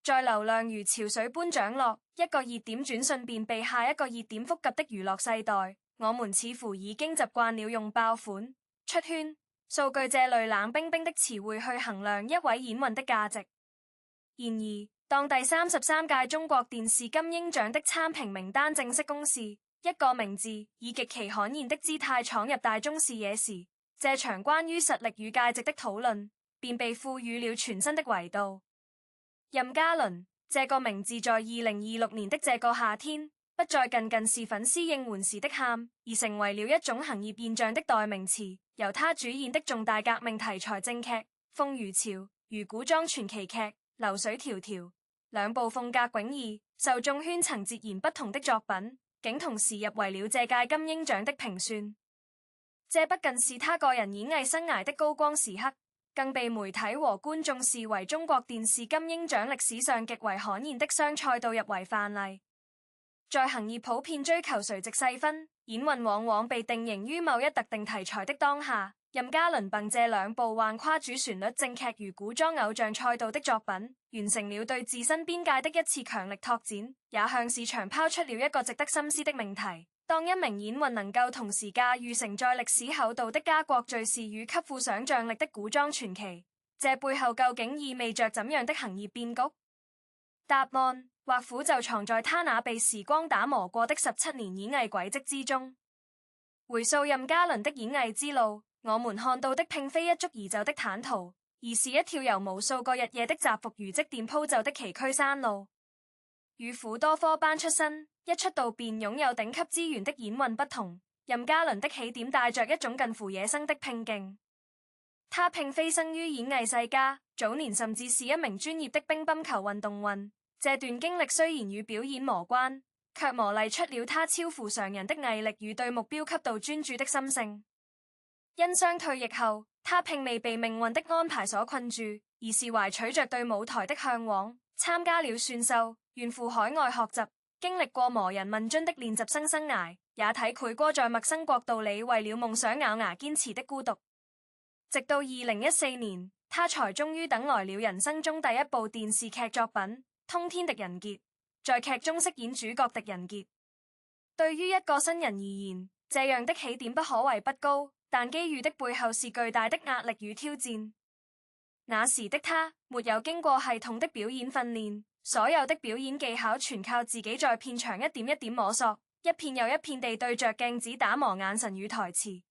在流量如潮水般漲落，一個熱點轉瞬便被下一個熱點複及的娛樂世代，我們似乎已經習慣了用爆款、出圈、數據這類冷冰冰的詞彙去衡量一位演運的價值。然而，當第33屆中國電視金鷹獎的參評名單正式公示，一個名字以極其罕見的姿態闖入大眾視野時，這場關於實力與價值的討論便被賦予了全新的維度。任嘉倫這個名字在2026年的這個夏天，不再僅僅是粉絲應援時的喊，而成為了一種行業現象的代名詞。由他主演的重大革命題材正劇《鳳如潮》與古裝傳奇劇《流水迢迢》兩部風格迥異、受眾圈層截然不同的作品，竟同時入圍了這屆金鷹獎的評選。這不僅是他個人演藝生涯的高光時刻，更被媒體和觀眾視為中國電視金鷹獎歷史上極為罕見的雙賽道入圍範例。在行業普遍追求垂直細分，演運往往被定型於某一特定題材的當下，任嘉倫憑這兩部橫跨主旋律正劇與古裝偶像賽道的作品，完成了對自身邊界的一次強力拓展，也向市場拋出了一個值得深思的命題：當一名演員能夠同時駕馭承載歷史厚度的家國敘事與給付想象力的古裝傳奇，這背後究竟意味着怎樣的行業變局？答案或許就藏在他那被時光打磨過的17年演藝軌跡之中。回溯任嘉倫的演藝之路，我們看到的並非一蹴而就的坦途，而是一條由無數個日夜的蟄伏如積電鋪就的崎嶇山路。與苦多科班出身，一出道便擁有頂級資源的演運不同，任嘉倫的起點帶着一種近乎野生的拼勁。他並非生於演藝世家，早年甚至是一名專業的乒乓球運動員。這段經歷雖然與表演無關，卻磨礪出了他超乎常人的毅力與對目標級度專注的心性。因傷退役後，他並未被命運的安排所困住，而是懷取着對舞台的向往，參加了選秀，遠赴海外學習，經歷過磨人問津的練習生涯，也體會過在陌生國度裡為了夢想咬牙堅持的孤獨。直到2014年，他才終於等來了人生中第一部電視劇作品通天狄仁傑，在劇中飾演主角狄仁傑。對於一個新人而言，這樣的起點不可謂不高，但機遇的背後是巨大的壓力與挑戰。那時的他沒有經過系統的表演訓練，所有的表演技巧全靠自己在片場一點一點摸索，一片又一片地對着鏡子打磨眼神與台詞。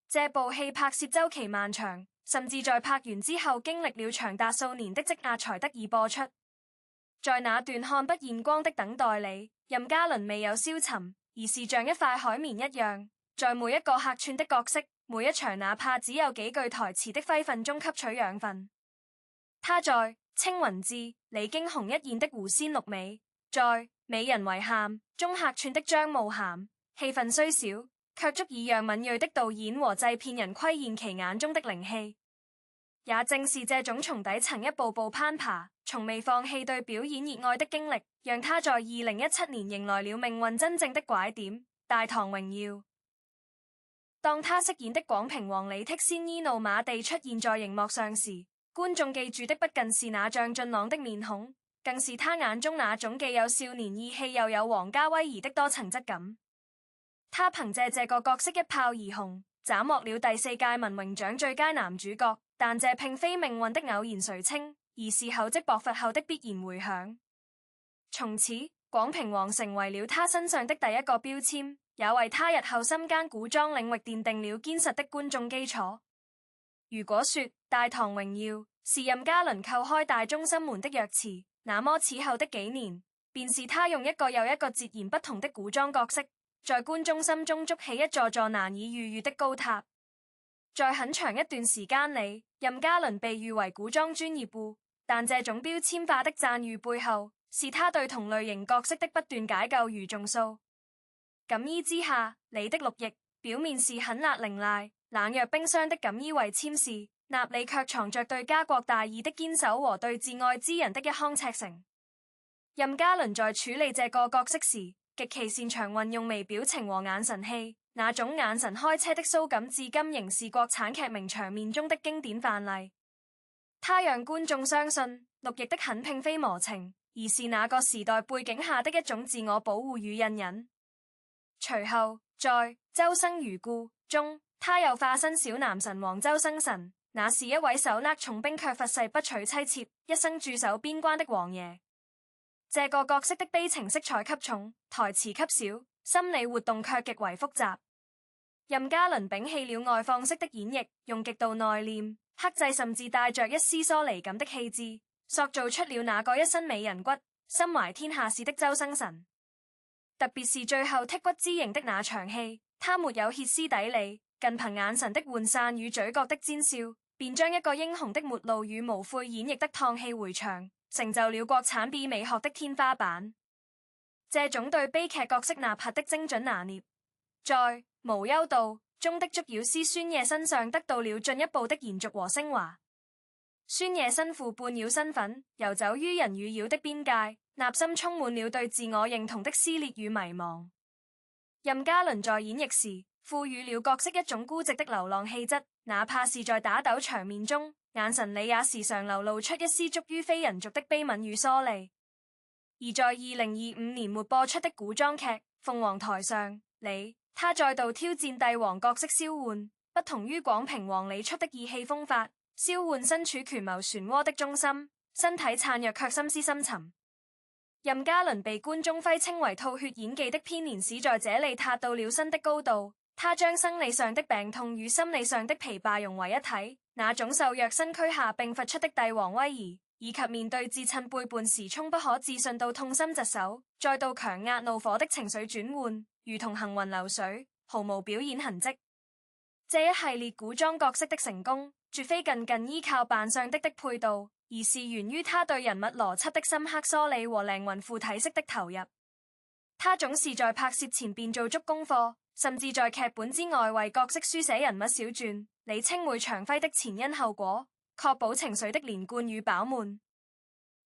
這部戲拍攝週期漫長，甚至在拍完之後經歷了長達數年的積壓才得以播出。在那段看不見光的等待裡，任嘉倫未有消沉，而是像一塊海綿一樣，在每一個客串的角色，每一場哪怕只有幾句台詞的揮訓中吸取養分。他在《青雲志》李京雄一演的狐仙綠美，在《美人為喊》中客串的張慕涵，戲份雖少，卻足以讓敏銳的導演和製片人窺見其眼中的靈氣。也正是這種從底層一步步攀爬，從未放棄對表演熱愛的經歷，讓他在2017年迎來了命運真正的拐點《大唐榮耀》。當他飾演的廣平王李剔先依怒馬地出現在熒幕上時，觀眾記住的不僅是那張俊朗的面孔，更是他眼中那種既有少年義氣又有皇家威儀的多層質感。他憑借這個角色一炮而紅，斬獲了第4屆文榮獎最佳男主角。但這並非命運的偶然垂青，而是厚積薄發後的必然回響。從此，廣平王成為了他身上的第一個標籤，也為他日後深耕古裝領域奠定了堅實的觀眾基礎。如果說《大唐榮耀》是任嘉倫叩開大眾心門的鑰匙，那麼此後的幾年，便是他用一個又一個截然不同的古裝角色，在觀眾心中築起一座座難以逾越的高塔。在很長一段時間裡，任嘉倫被譽為古裝專業戶，但這種標籤化的讚譽背後，是他對同類型角色的不斷解構與重塑。錦衣之下，你的綠翼表面是狠辣凌賴、冷若冰霜的錦衣衛簽事，納里卻藏着對家國大義的堅守和對摯愛之人的一腔赤誠。任嘉倫在處理這個角色時，極其擅長運用微表情和眼神戲。那種眼神開車的騷感，至今仍是國產劇名場面中的經典範例。他讓觀眾相信，陸亦的狠拚非磨情，而是那個時代背景下的一種自我保護與隱忍。隨後，在《周生如故》中，他又化身小男神王周生辰，那是一位手握重兵卻發誓不娶妻妾、一生駐守邊關的王爺。這個角色的悲情色彩級重，台詞級少，心理活動卻極為複雜。任嘉倫摒棄了外放式的演繹，用極度內斂、克制甚至帶着一絲疏離感的氣質，塑造出了那個一身美人骨、心懷天下事的周生辰。特別是最後剔骨之刑的那場戲，他沒有歇斯底里，僅憑眼神的渙散與嘴角的奸笑，便將一個英雄的末路與無悔演繹得蕩氣迴腸，成就了國產 B 美學的天花板。這種對悲劇角色吶喊的精準拿捏，在《無憂道》中的捉妖師孫野身上得到了進一步的延續和升華。孫野身負半妖身份，遊走於人與妖的邊界，內心充滿了對自我認同的撕裂與迷茫。任嘉倫在演繹時，賦予了角色一種孤寂的流浪氣質，哪怕是在打鬥場面中，眼神裡也時常流露出一絲觸於非人族的悲憫與疏離。而在2025年末播出的古裝劇《鳳凰台上》裡，他再度挑戰帝王角色蕭煥，不同於廣平王李速的意氣風發，蕭煥身處權謀漩渦的中心，身體孱弱卻心思深沉。任嘉倫被觀眾揮稱為吐血演技的編年史在這裡達到了新的高度，他將生理上的病痛與心理上的疲憊融為一體，那種瘦弱身軀下並發出的帝王威儀，以及面對至親背叛時從不可置信到痛心疾首，再到強壓怒火的情緒轉換，如同行雲流水，毫無表演痕跡。這一系列古裝角色的成功，絕非僅依靠扮相的配導，而是源於他對人物邏輯的深刻梳理和靈魂附體式的投入。他總是在拍攝前便做足功課，甚至在劇本之外為角色書寫人物小傳，理清每場揮的前因後果，確保情緒的連貫與飽滿。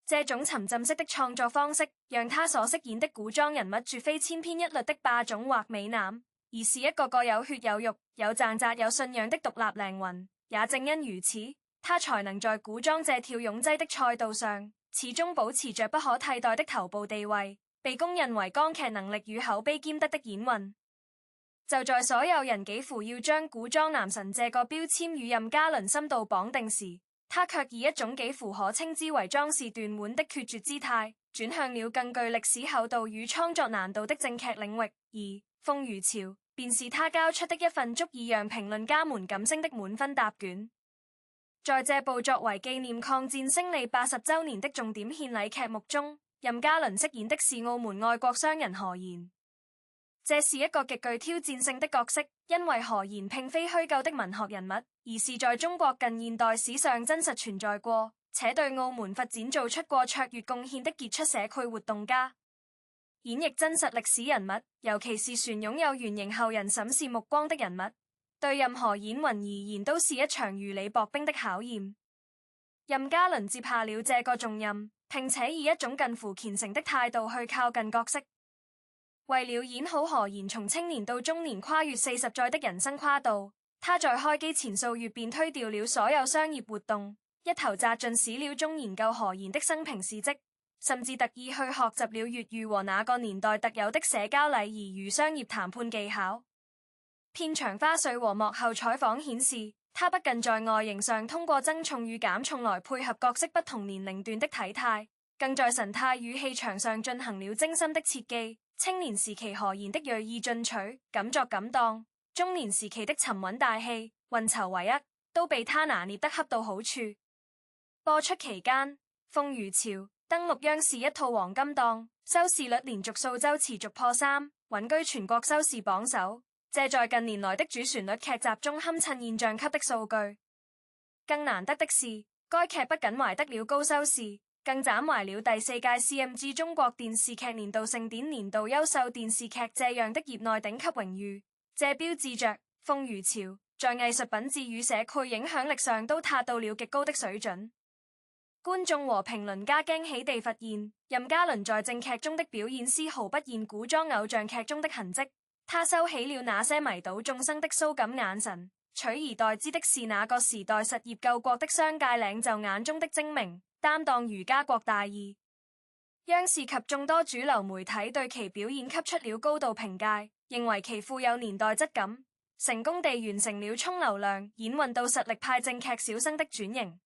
這種沉浸式的創作方式，讓他所飾演的古裝人物絕非千篇一律的霸總或美男，而是一個個有血有肉、有掙扎、有信仰的獨立靈魂。也正因如此，他才能在古裝這條擁擠的賽道上，始終保持着不可替代的頭部地位，被公認為港劇能力與口碑兼得的演運。就在所有人幾乎要將古裝男神這個標籤與任嘉倫深度綁定時，他卻以一種幾乎可稱之為壯士斷腕的決絕姿態，轉向了更具歷史厚度與創作難度的正劇領域，而《鳳如潮》便是他交出的一份足以讓評論家們感聲的滿分答卷。在這部作為紀念抗戰勝利80週年的重點獻禮劇目中，任嘉倫飾演的是澳門愛國商人何賢。這是一個極具挑戰性的角色，因為何賢並非虛構的文學人物，而是在中國近現代史上真實存在過，且對澳門發展做出過卓越貢獻的傑出社區活動家。演繹真實歷史人物，尤其是船擁有圓形後人審視目光的人物，對任何演員而言都是一場如履薄冰的考驗。任嘉倫接下了這個重任，並且以一種近乎虔誠的態度去靠近角色。為了演好何賢從青年到中年跨越40載的人生跨度，他在開機前數月便推掉了所有商業活動，一頭扎進史料中研究何賢的生平事跡，甚至特意去學習了粵語和那個年代特有的社交禮儀與商業談判技巧。片場花絮和幕後採訪顯示，他不僅在外形上通過增重與減重來配合角色不同年齡段的體態，更在神態與氣場上進行了精心的設計。青年時期何賢的銳意進取、敢作敢當，中年時期的沉穩大氣、運籌帷幄，都被他拿捏得恰到好處。播出期間，《鳳如潮》登陸央視一套黃金檔，收視率連續數週持續破3，穩居全國收視榜首。這在近年來的主旋律劇集中堪稱現象級的數據。更難得的是，該劇不僅懷得了高收視，更斬懷了第4屆 CMG 中國電視劇年度盛典年度優秀電視劇這樣的業內頂級榮譽。這標誌着《鳳如潮》在藝術品質與社區影響力上都達到了極高的水準。觀眾和評論家驚喜地發現，任嘉倫在正劇中的表演絲毫不現古裝偶像劇中的痕跡。他收起了那些迷倒眾生的騷感眼神，取而代之的是那個時代實業救國的商界領袖眼中的精明，擔當瑜伽國大二。央視及眾多主流媒體對其表演給出了高度評價，認為其富有年代質感，成功地完成了從流量演運到實力派正劇小生的轉型。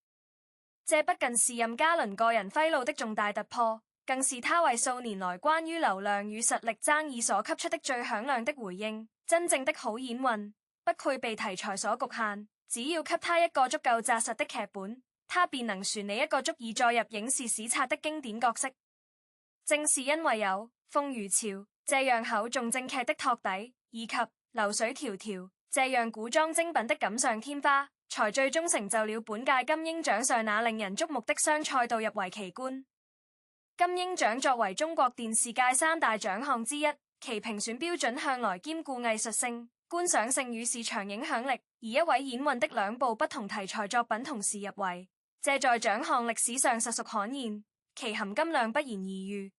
這不僅是任嘉倫個人揮露的重大突破，更是他為數年來關於流量與實力爭議所給出的最響亮的回應。真正的好演運不配被題材所局限，只要給他一個足夠紮實的劇本，他便能旋你一個足以載入影視史冊的經典角色。正是因為有《鳳如潮》這樣厚重正劇的托底，以及《流水迢迢》這樣古裝精品的錦上添花，才最終成就了本屆金鷹獎上那令人矚目的雙賽道入圍奇觀。金鷹獎作為中國電視界三大獎項之一，其評選標準向來兼顧藝術性、觀賞性與市場影響力，而一位演運的兩部不同題材作品同時入圍，這在獎項歷史上實屬罕見，其含金量不言而喻。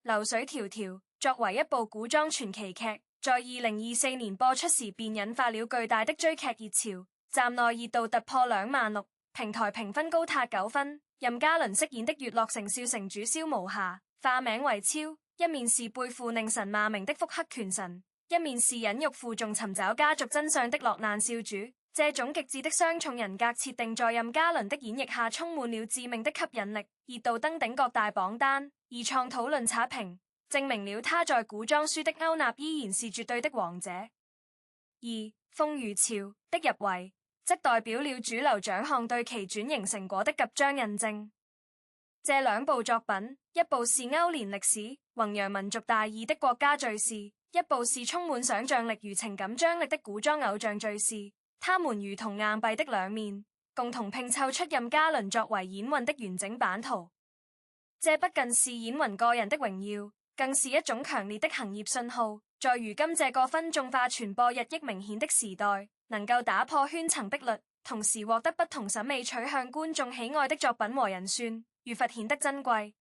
流水迢迢作為一部古裝傳奇劇，在2024年播出時便引發了巨大的追劇熱潮，站內熱度突破26000，平台評分高達9分。任嘉倫飾演的月落城少城主蕭無暇，化名為超，一面是背負寧神罵名的腹黑拳神，一面是忍辱負重尋找家族真相的落難少主。這種極致的雙重人格設定在任嘉倫的演繹下充滿了致命的吸引力，熱度登頂各大榜單，二創討論刷屏，證明了他在古裝書的歐納依然是絕對的王者。而《鳳如潮》的入圍則代表了主流獎項對其轉型成果的急張印證。這兩部作品，一部是勾連歷史、弘揚民族大義的國家敘事，一部是充滿想象力與情感張力的古裝偶像敘事。他們如同硬幣的兩面，共同拼湊出任嘉倫作為演運的完整版圖。這不僅是演員個人的榮耀，更是一種強烈的行業信號。在如今這個分眾化傳播日益明顯的時代，能夠打破圈層壁壘，同時獲得不同審美取向觀眾喜愛的作品和人選，愈發顯得珍貴。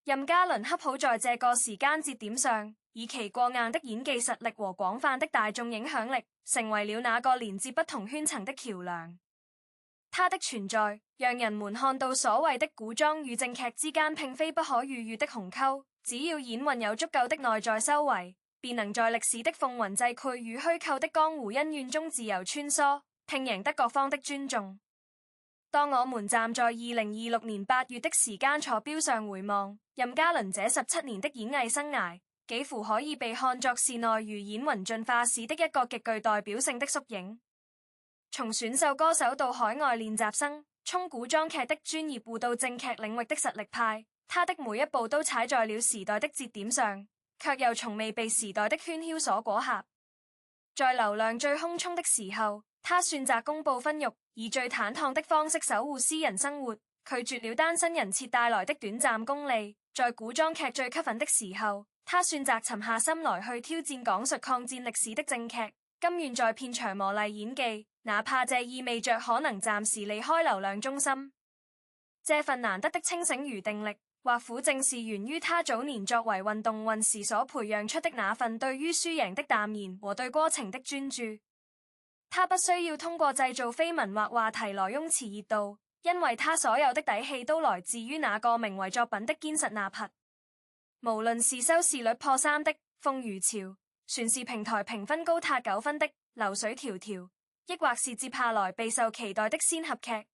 任嘉倫恰好在這個時間節點上，以其過硬的演技實力和廣泛的大眾影響力，成為了那個連接不同圈層的橋樑。他的存在，讓人們看到所謂的古裝與正劇之間並非不可逾越的鴻溝。只要演運有足夠的內在修為，便能在歷史的風雲際蓋與虛構的江湖恩怨中自由穿梭，並贏得各方的尊重。當我們站在2026年8月的時間坐標上回望任嘉倫這17年的演藝生涯，幾乎可以被看作是內娛演芸進化史的一個極具代表性的縮影。從選秀歌手到海外練習生，從古裝劇的專業戶到正劇領域的實力派，他的每一步都踩在了時代的節點上，卻又從未被時代的喧囂所裹挾。在流量最兇衝的時候，他選擇公布婚育，以最坦蕩的方式守護私人生活，拒絕了單身人設帶來的短暫功利。在古裝劇最吸粉的時候，他選擇沉下心來去挑戰講述抗戰歷史的正劇，甘願在片場磨礪演技，哪怕這意味着可能暫時離開流量中心。這份難得的清醒與定力，或苦正是源於他早年作為運動運時所培養出的那份對於輸贏的淡然和對過程的專注。他不需要通過製造緋聞或話題來擁持熱度，因為他所有的底氣都來自於那個名為作品的堅實吶喊。無論是收視率破3的《鳳如潮》，船視平台評分高達9分的《流水迢迢》，亦或是接下來備受期待的仙俠劇《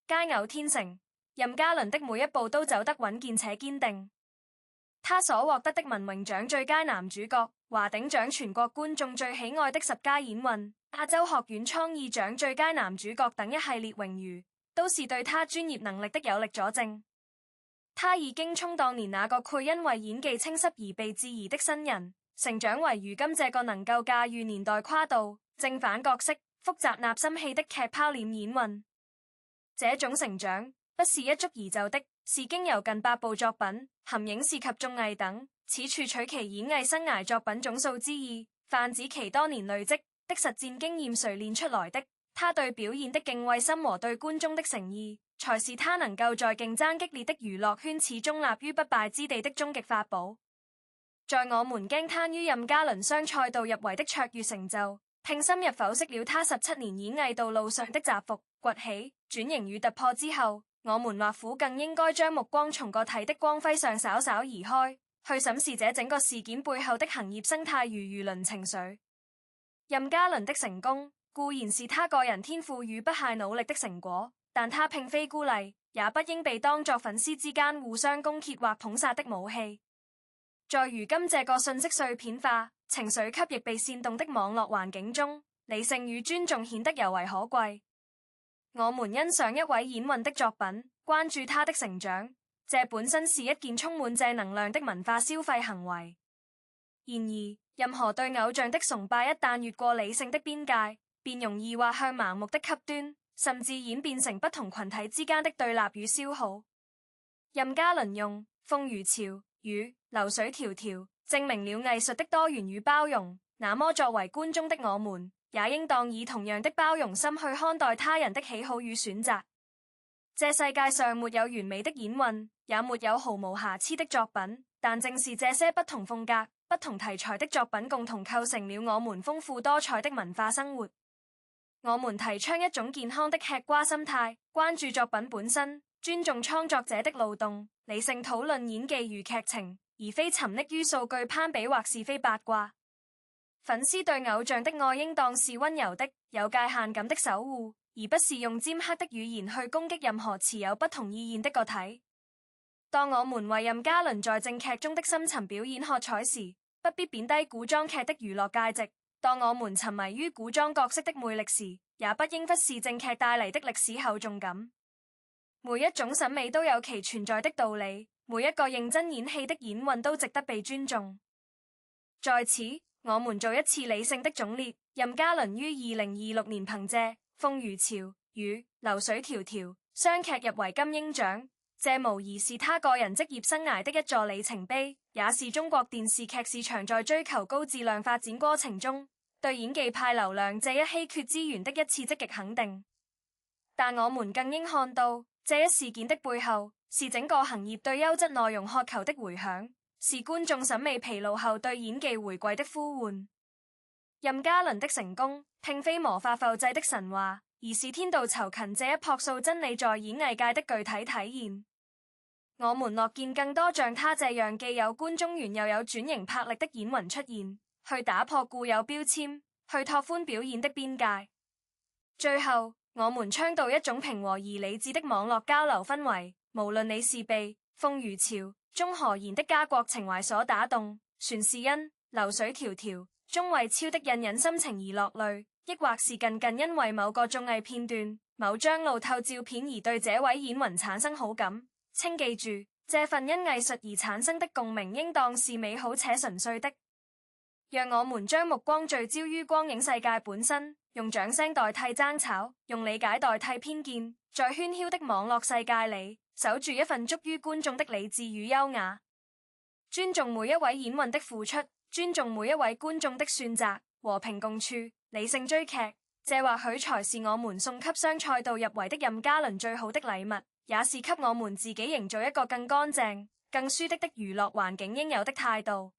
佳偶天成》，任嘉倫的每一步都走得穩健且堅定。他所獲得的文榮獎最佳男主角、華鼎獎全國觀眾最喜愛的10佳演運、亞洲學院創意獎最佳男主角等一系列榮譽，都是對他專業能力的有力佐證。他已經從當年那個愧因為演技青澀而被質疑的新人，成長為如今這個能夠駕馭年代跨度、正反角色、複雜納心戲的劇拋臉演運。這種成長不是一蹴而就的，是經由近100部作品、含影視及綜藝等，此處取其演藝生涯作品總數之意，泛指其多年累積的實戰經驗錘煉出來的。他對表現的敬畏心和對觀眾的誠意，才是他能夠在競爭激烈的娛樂圈始終立於不敗之地的終極法寶。在我們驚嘆於任嘉倫雙賽道入圍的卓越成就，並深入剖析了他17年演藝道路上的蟄伏、崛起、轉型與突破之後，我們或許更應該將目光從個體的光輝上稍稍移開，去審視這整個事件背後的行業生態與輿論情緒。任嘉倫的成功固然是他個人天賦與不懈努力的成果，但他並非孤例，也不應被當作粉絲之間互相攻訐或捧殺的武器。在如今這個信息碎片化、情緒給亦被煽動的網絡環境中，理性與尊重顯得尤為可貴。我們欣賞一位演員的作品，關注他的成長，這本身是一件充滿正能量的文化消費行為。然而，任何對偶像的崇拜一旦越過理性的邊界，便容易滑向盲目的極端，甚至演變成不同群體之間的對立與消耗。任嘉倫用風如潮與流水迢迢證明了藝術的多元與包容，那麼作為觀眾的我們，也應當以同樣的包容心去看待他人的喜好與選擇。這世界上沒有完美的演員，也沒有毫無瑕疵的作品，但正是這些不同風格、不同題材的作品共同構成了我們豐富多彩的文化生活。我們提倡一種健康的吃瓜心態，關注作品本身，尊重創作者的勞動，理性討論演技與劇情，而非沉溺於數據攀比或是非八卦。粉絲對偶像的愛應當是溫柔的、有界限感的守護，而不是用尖刻的語言去攻擊任何持有不同意見的個體。當我們為任嘉倫在正劇中的深層表演喝彩時，不必貶低古裝劇的娛樂價值；當我們沉迷於古裝角色的魅力時，也不應忽視正劇帶來的歷史厚重感。每一種審美都有其存在的道理，每一個認真演戲的演員都值得被尊重。在此，我們做一次理性的總列。任嘉倫於2026年憑借《風如潮》與《流水迢迢》雙劇入圍金鷹獎，這無疑是他個人職業生涯的一座里程碑，也是中國電視劇市場在追求高質量發展過程中對演技派流量這一稀缺資源的一次積極肯定。但我們更應看到，這一事件的背後是整個行業對優質內容渴求的回響，是觀眾審美疲勞後對演技回歸的呼喚。任嘉倫的成功並非魔法複製的神話，而是天道酬勤這一樸素真理在演藝界的具體體現。我們樂見更多像他這樣既有觀眾緣又有轉型魄力的演員出現，去打破固有標籤，去拓寬表演的邊界。最後，我們倡導一種平和而理智的網絡交流氛圍，無論你是被風如潮、鍾何賢的家國情懷所打動，船是因流水迢迢、鍾慧超的印忍心情而落淚，抑或是近因為某個綜藝片段、某張路透照片而對這位演員產生好感。請記住，這份因藝術而產生的共鳴應當是美好且純粹的。讓我們將目光聚焦於光影世界本身，用掌聲代替爭吵，用理解代替偏見，在喧囂的網絡世界裏守住一份足於觀眾的理智與優雅。尊重每一位演員的付出，尊重每一位觀眾的選擇，和平共處，理性追劇，這或許才是我們送給雙賽道入圍的任嘉倫最好的禮物，也是給我們自己營造一個更乾淨、更舒適的娛樂環境應有的態度。